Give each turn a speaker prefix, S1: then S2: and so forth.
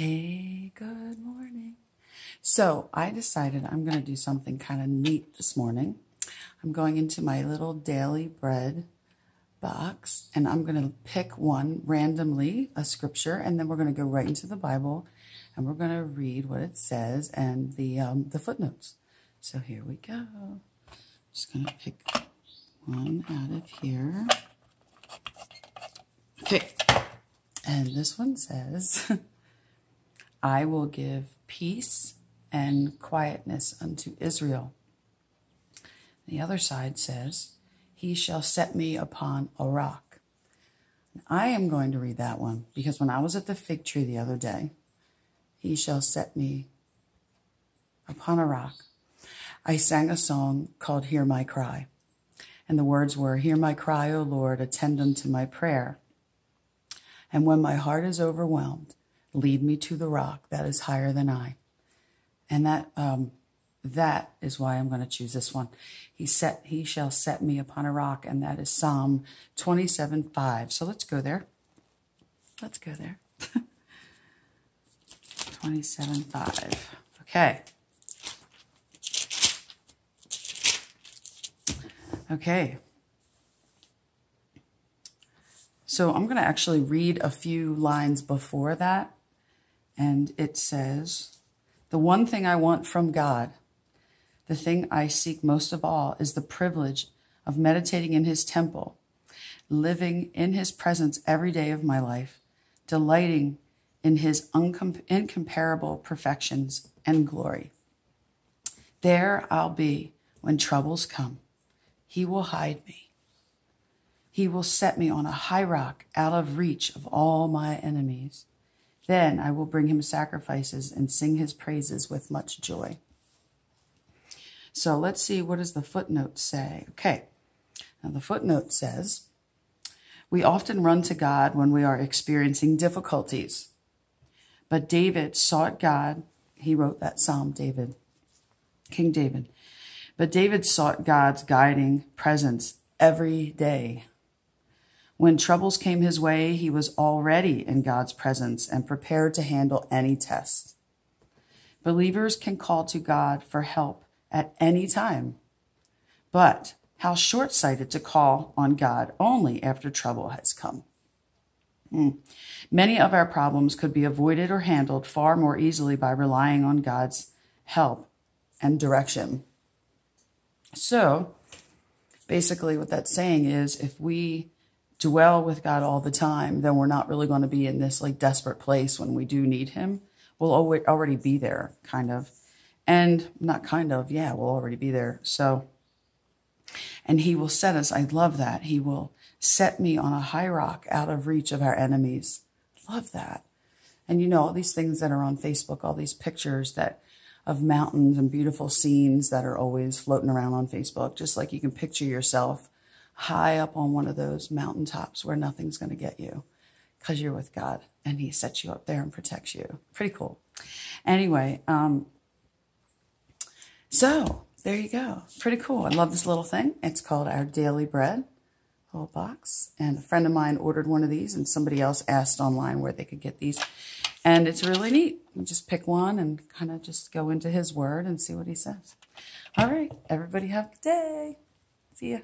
S1: Hey, good morning. So I decided I'm going to do something kind of neat this morning. I'm going into my little daily bread box and I'm going to pick one randomly, a scripture, and then we're going to go right into the Bible and we're going to read what it says and the footnotes. So here we go. Just going to pick one out of here. Okay. And this one says, I will give peace and quietness unto Israel. The other side says, he shall set me upon a rock. I am going to read that one because when I was at the fig tree the other day, he shall set me upon a rock. I sang a song called Hear My Cry. And the words were, hear my cry, O Lord, attend unto my prayer. And when my heart is overwhelmed, lead me to the rock that is higher than I. And that is why I'm going to choose this one. He shall set me upon a rock, and that is Psalm 27:5. So let's go there. Let's go there. 27:5. Okay. Okay. So I'm going to actually read a few lines before that. And it says, the one thing I want from God, the thing I seek most of all, is the privilege of meditating in his temple, living in his presence every day of my life, delighting in his incomparable perfections and glory. There I'll be when troubles come. He will hide me. He will set me on a high rock out of reach of all my enemies. Then I will bring him sacrifices and sing his praises with much joy. So let's see, what does the footnote say? Okay, now the footnote says, we often run to God when we are experiencing difficulties. But David sought God. He wrote that Psalm, David, King David. But David sought God's guiding presence every day. When troubles came his way, he was already in God's presence and prepared to handle any test. Believers can call to God for help at any time. But how short-sighted to call on God only after trouble has come. Many of our problems could be avoided or handled far more easily by relying on God's help and direction. So, basically what that's saying is if we dwell with God all the time, then we're not really going to be in this like desperate place when we do need him. We'll already be there, kind of. And not kind of, yeah, we'll already be there. So, and he will set us, I love that. He will set me on a high rock out of reach of our enemies. Love that. And you know, all these things that are on Facebook, all these pictures of mountains and beautiful scenes that are always floating around on Facebook, just like you can picture yourself high up on one of those mountaintops where nothing's going to get you because you're with God and he sets you up there and protects you. Pretty cool. Anyway, so there you go. Pretty cool. I love this little thing. It's called our Daily Bread little box. And a friend of mine ordered one of these and somebody else asked online where they could get these. And it's really neat. You just pick one and kind of just go into his word and see what he says. All right. Everybody have a good day. See ya.